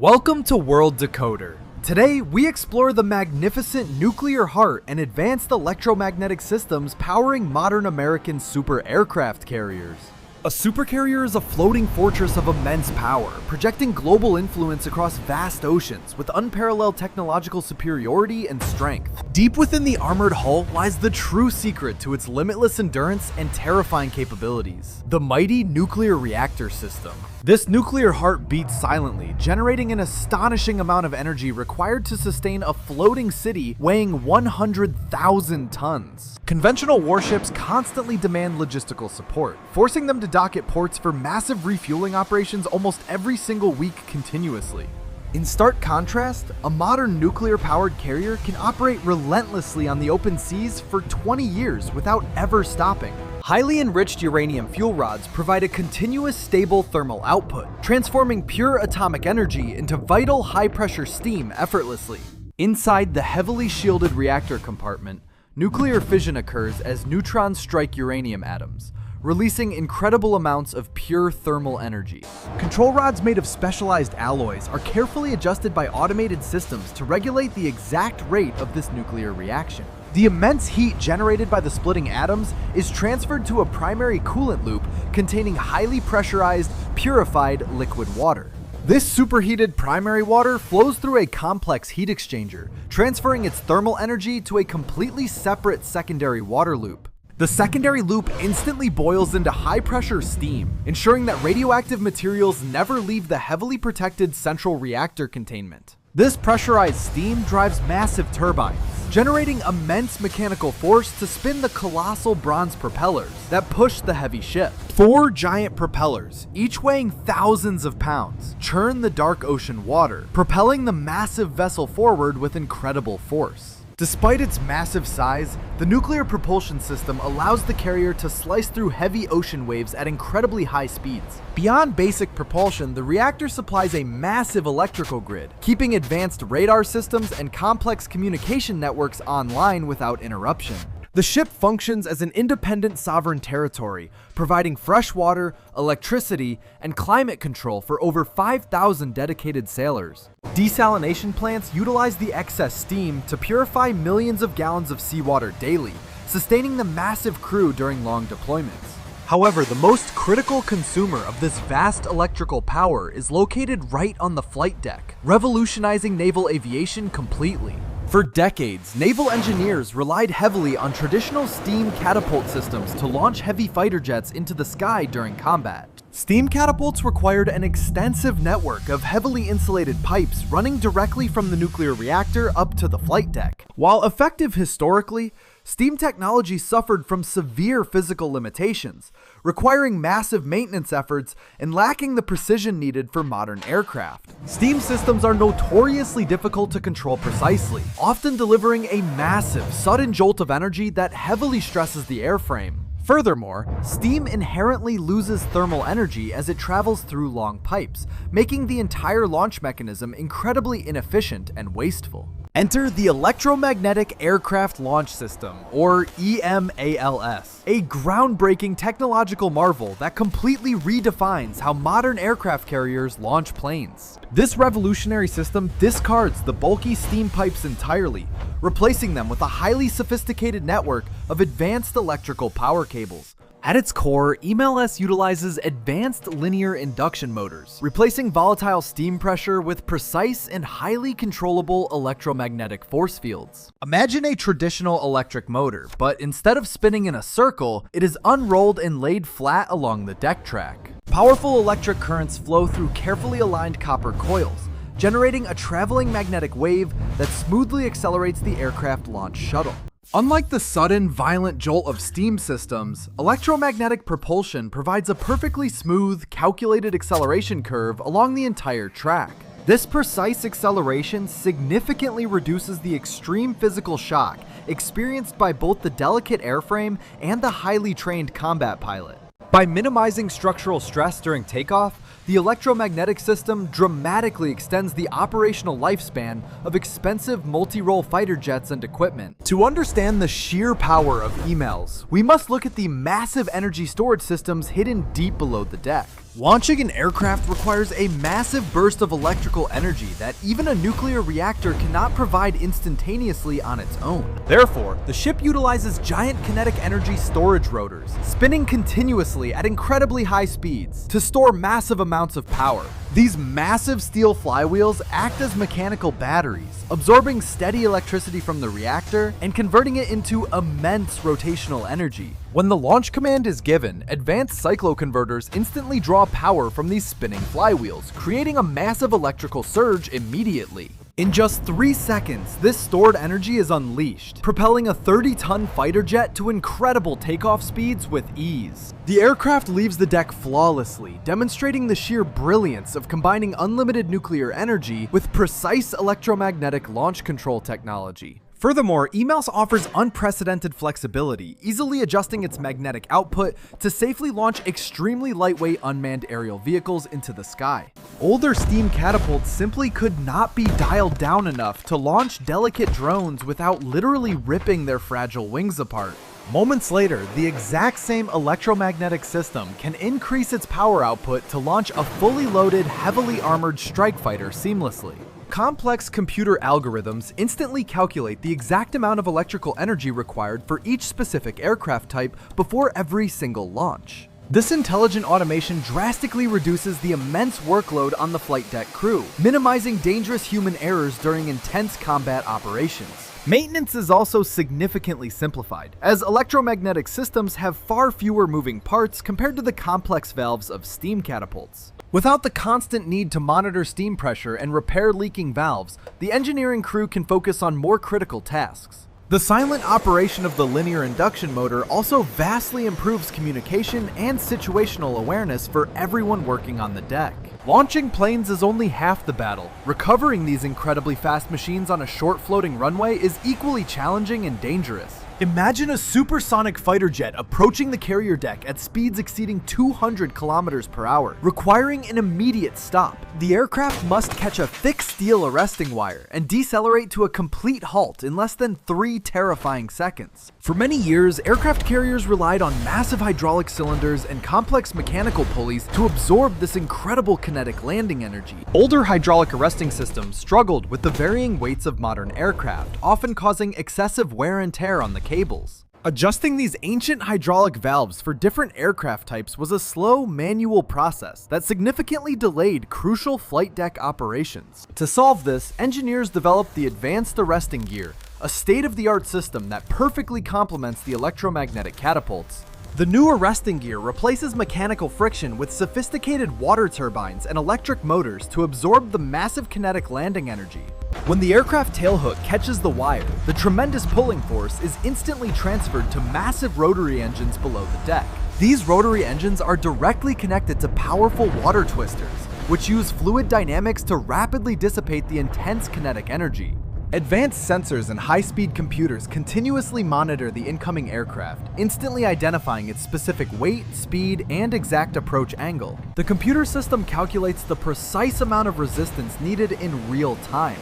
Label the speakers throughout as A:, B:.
A: Welcome to World Decoder. Today, we explore the magnificent nuclear heart and advanced electromagnetic systems powering modern American super aircraft carriers. A supercarrier is a floating fortress of immense power, projecting global influence across vast oceans with unparalleled technological superiority and strength. Deep within the armored hull lies the true secret to its limitless endurance and terrifying capabilities: the mighty nuclear reactor system. This nuclear heart beats silently, generating an astonishing amount of energy required to sustain a floating city weighing 100,000 tons. Conventional warships constantly demand logistical support, forcing them to dock at ports for massive refueling operations almost every single week continuously. In stark contrast, a modern nuclear-powered carrier can operate relentlessly on the open seas for 20 years without ever stopping. Highly enriched uranium fuel rods provide a continuous stable thermal output, transforming pure atomic energy into vital high-pressure steam effortlessly. Inside the heavily shielded reactor compartment, nuclear fission occurs as neutrons strike uranium atoms, releasing incredible amounts of pure thermal energy. Control rods made of specialized alloys are carefully adjusted by automated systems to regulate the exact rate of this nuclear reaction. The immense heat generated by the splitting atoms is transferred to a primary coolant loop containing highly pressurized, purified liquid water. This superheated primary water flows through a complex heat exchanger, transferring its thermal energy to a completely separate secondary water loop. The secondary loop instantly boils into high-pressure steam, ensuring that radioactive materials never leave the heavily protected central reactor containment. This pressurized steam drives massive turbines, generating immense mechanical force to spin the colossal bronze propellers that push the heavy ship. 4 giant propellers, each weighing thousands of pounds, churn the dark ocean water, propelling the massive vessel forward with incredible force. Despite its massive size, the nuclear propulsion system allows the carrier to slice through heavy ocean waves at incredibly high speeds. Beyond basic propulsion, the reactor supplies a massive electrical grid, keeping advanced radar systems and complex communication networks online without interruption. The ship functions as an independent sovereign territory, providing fresh water, electricity, and climate control for over 5,000 dedicated sailors. Desalination plants utilize the excess steam to purify millions of gallons of seawater daily, sustaining the massive crew during long deployments. However, the most critical consumer of this vast electrical power is located right on the flight deck, revolutionizing naval aviation completely. For decades, naval engineers relied heavily on traditional steam catapult systems to launch heavy fighter jets into the sky during combat. Steam catapults required an extensive network of heavily insulated pipes running directly from the nuclear reactor up to the flight deck. While effective historically, steam technology suffered from severe physical limitations, requiring massive maintenance efforts and lacking the precision needed for modern aircraft. Steam systems are notoriously difficult to control precisely, often delivering a massive, sudden jolt of energy that heavily stresses the airframe. Furthermore, steam inherently loses thermal energy as it travels through long pipes, making the entire launch mechanism incredibly inefficient and wasteful. Enter the Electromagnetic Aircraft Launch System, or EMALS, a groundbreaking technological marvel that completely redefines how modern aircraft carriers launch planes. This revolutionary system discards the bulky steam pipes entirely, replacing them with a highly sophisticated network of advanced electrical power cables. At its core, EMALS utilizes advanced linear induction motors, replacing volatile steam pressure with precise and highly controllable electromagnetic force fields. Imagine a traditional electric motor, but instead of spinning in a circle, it is unrolled and laid flat along the deck track. Powerful electric currents flow through carefully aligned copper coils, generating a traveling magnetic wave that smoothly accelerates the aircraft launch shuttle. Unlike the sudden, violent jolt of steam systems, electromagnetic propulsion provides a perfectly smooth, calculated acceleration curve along the entire track. This precise acceleration significantly reduces the extreme physical shock experienced by both the delicate airframe and the highly trained combat pilot. By minimizing structural stress during takeoff, the electromagnetic system dramatically extends the operational lifespan of expensive multi-role fighter jets and equipment. To understand the sheer power of EMALS, we must look at the massive energy storage systems hidden deep below the deck. Launching an aircraft requires a massive burst of electrical energy that even a nuclear reactor cannot provide instantaneously on its own. Therefore, the ship utilizes giant kinetic energy storage rotors, spinning continuously at incredibly high speeds to store massive amounts of power. These massive steel flywheels act as mechanical batteries, absorbing steady electricity from the reactor and converting it into immense rotational energy. When the launch command is given, advanced cycloconverters instantly draw power from these spinning flywheels, creating a massive electrical surge immediately. In just 3 seconds, this stored energy is unleashed, propelling a 30-ton fighter jet to incredible takeoff speeds with ease. The aircraft leaves the deck flawlessly, demonstrating the sheer brilliance of combining unlimited nuclear energy with precise electromagnetic launch control technology. Furthermore, EMALS offers unprecedented flexibility, easily adjusting its magnetic output to safely launch extremely lightweight unmanned aerial vehicles into the sky. Older steam catapults simply could not be dialed down enough to launch delicate drones without literally ripping their fragile wings apart. Moments later, the exact same electromagnetic system can increase its power output to launch a fully loaded, heavily armored strike fighter seamlessly. Complex computer algorithms instantly calculate the exact amount of electrical energy required for each specific aircraft type before every single launch. This intelligent automation drastically reduces the immense workload on the flight deck crew, minimizing dangerous human errors during intense combat operations. Maintenance is also significantly simplified, as electromagnetic systems have far fewer moving parts compared to the complex valves of steam catapults. Without the constant need to monitor steam pressure and repair leaking valves, the engineering crew can focus on more critical tasks. The silent operation of the linear induction motor also vastly improves communication and situational awareness for everyone working on the deck. Launching planes is only half the battle. Recovering these incredibly fast machines on a short floating runway is equally challenging and dangerous. Imagine a supersonic fighter jet approaching the carrier deck at speeds exceeding 200 kilometers per hour, requiring an immediate stop. The aircraft must catch a thick steel arresting wire and decelerate to a complete halt in less than 3 terrifying seconds. For many years, aircraft carriers relied on massive hydraulic cylinders and complex mechanical pulleys to absorb this incredible kinetic landing energy. Older hydraulic arresting systems struggled with the varying weights of modern aircraft, often causing excessive wear and tear on the cables. Adjusting these ancient hydraulic valves for different aircraft types was a slow, manual process that significantly delayed crucial flight deck operations. To solve this, engineers developed the Advanced Arresting Gear, a state-of-the-art system that perfectly complements the electromagnetic catapults. The new arresting gear replaces mechanical friction with sophisticated water turbines and electric motors to absorb the massive kinetic landing energy. When the aircraft tailhook catches the wire, the tremendous pulling force is instantly transferred to massive rotary engines below the deck. These rotary engines are directly connected to powerful water twisters, which use fluid dynamics to rapidly dissipate the intense kinetic energy. Advanced sensors and high-speed computers continuously monitor the incoming aircraft, instantly identifying its specific weight, speed, and exact approach angle. The computer system calculates the precise amount of resistance needed in real time,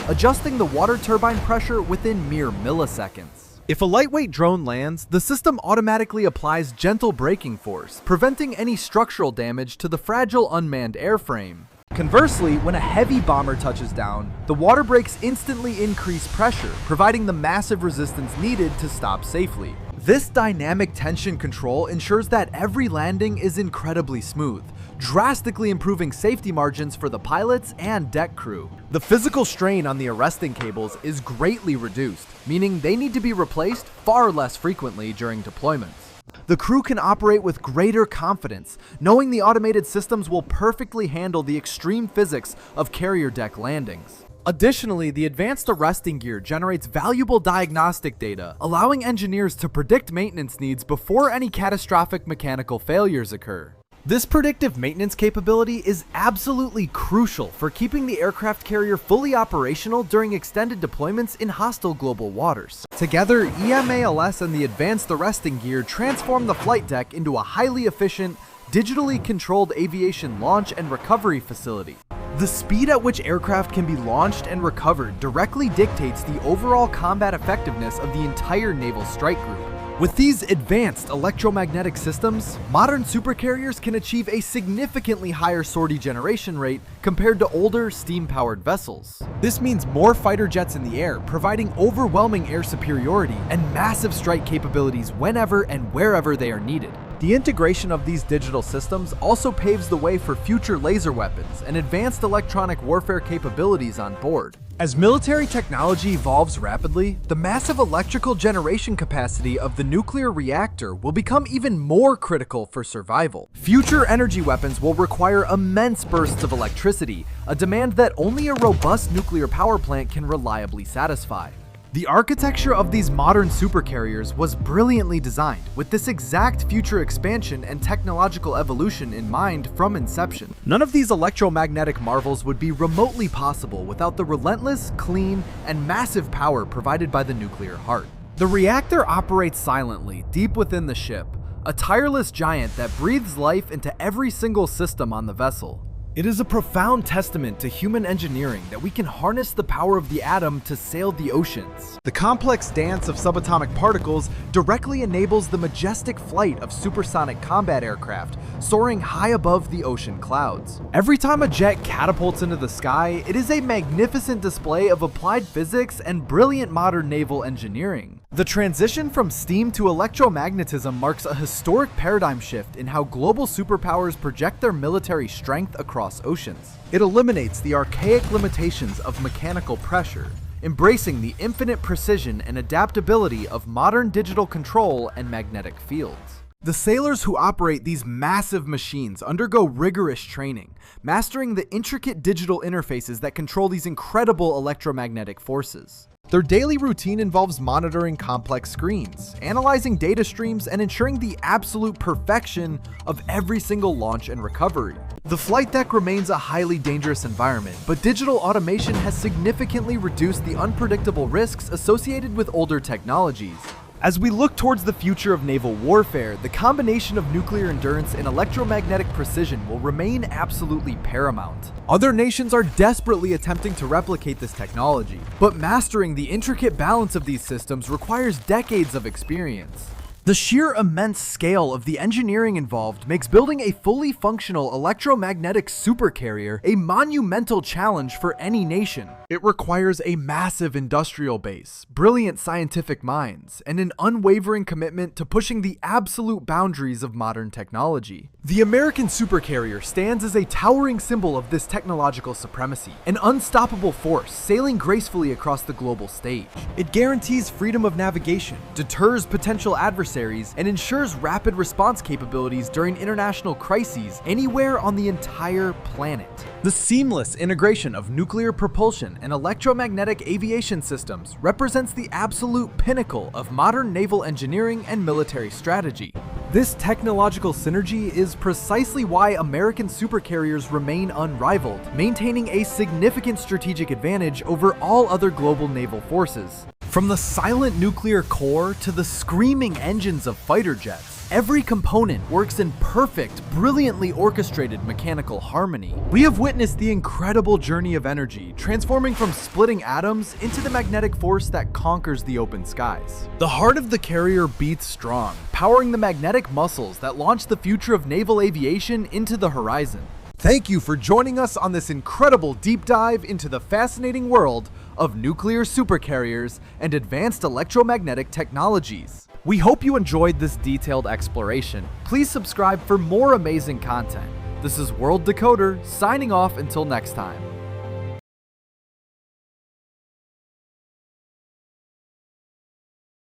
A: adjusting the water turbine pressure within mere milliseconds. If a lightweight drone lands, the system automatically applies gentle braking force, preventing any structural damage to the fragile unmanned airframe. Conversely, when a heavy bomber touches down, the water brakes instantly increase pressure, providing the massive resistance needed to stop safely. This dynamic tension control ensures that every landing is incredibly smooth, drastically improving safety margins for the pilots and deck crew. The physical strain on the arresting cables is greatly reduced, meaning they need to be replaced far less frequently during deployments. The crew can operate with greater confidence, knowing the automated systems will perfectly handle the extreme physics of carrier deck landings. Additionally, the advanced arresting gear generates valuable diagnostic data, allowing engineers to predict maintenance needs before any catastrophic mechanical failures occur. This predictive maintenance capability is absolutely crucial for keeping the aircraft carrier fully operational during extended deployments in hostile global waters. Together, EMALS and the advanced arresting gear transform the flight deck into a highly efficient, digitally controlled aviation launch and recovery facility. The speed at which aircraft can be launched and recovered directly dictates the overall combat effectiveness of the entire naval strike group. With these advanced electromagnetic systems, modern supercarriers can achieve a significantly higher sortie generation rate compared to older steam-powered vessels. This means more fighter jets in the air, providing overwhelming air superiority and massive strike capabilities whenever and wherever they are needed. The integration of these digital systems also paves the way for future laser weapons and advanced electronic warfare capabilities on board. As military technology evolves rapidly, the massive electrical generation capacity of the nuclear reactor will become even more critical for survival. Future energy weapons will require immense bursts of electricity, a demand that only a robust nuclear power plant can reliably satisfy. The architecture of these modern supercarriers was brilliantly designed, with this exact future expansion and technological evolution in mind from inception. None of these electromagnetic marvels would be remotely possible without the relentless, clean, and massive power provided by the nuclear heart. The reactor operates silently, deep within the ship, a tireless giant that breathes life into every single system on the vessel. It is a profound testament to human engineering that we can harness the power of the atom to sail the oceans. The complex dance of subatomic particles directly enables the majestic flight of supersonic combat aircraft, soaring high above the ocean clouds. Every time a jet catapults into the sky, it is a magnificent display of applied physics and brilliant modern naval engineering. The transition from steam to electromagnetism marks a historic paradigm shift in how global superpowers project their military strength across oceans. It eliminates the archaic limitations of mechanical pressure, embracing the infinite precision and adaptability of modern digital control and magnetic fields. The sailors who operate these massive machines undergo rigorous training, mastering the intricate digital interfaces that control these incredible electromagnetic forces. Their daily routine involves monitoring complex screens, analyzing data streams, and ensuring the absolute perfection of every single launch and recovery. The flight deck remains a highly dangerous environment, but digital automation has significantly reduced the unpredictable risks associated with older technologies. As we look towards the future of naval warfare, the combination of nuclear endurance and electromagnetic precision will remain absolutely paramount. Other nations are desperately attempting to replicate this technology, but mastering the intricate balance of these systems requires decades of experience. The sheer immense scale of the engineering involved makes building a fully functional electromagnetic supercarrier a monumental challenge for any nation. It requires a massive industrial base, brilliant scientific minds, and an unwavering commitment to pushing the absolute boundaries of modern technology. The American supercarrier stands as a towering symbol of this technological supremacy, an unstoppable force sailing gracefully across the global stage. It guarantees freedom of navigation, deters potential adversaries, and ensures rapid response capabilities during international crises anywhere on the entire planet. The seamless integration of nuclear propulsion and electromagnetic aviation systems represents the absolute pinnacle of modern naval engineering and military strategy. This technological synergy is precisely why American supercarriers remain unrivaled, maintaining a significant strategic advantage over all other global naval forces. From the silent nuclear core to the screaming engines of fighter jets, every component works in perfect, brilliantly orchestrated mechanical harmony. We have witnessed the incredible journey of energy, transforming from splitting atoms into the magnetic force that conquers the open skies. The heart of the carrier beats strong, powering the magnetic muscles that launch the future of naval aviation into the horizon. Thank you for joining us on this incredible deep dive into the fascinating world of nuclear supercarriers and advanced electromagnetic technologies. We hope you enjoyed this detailed exploration. Please subscribe for more amazing content. This is World Decoder, signing off until next time.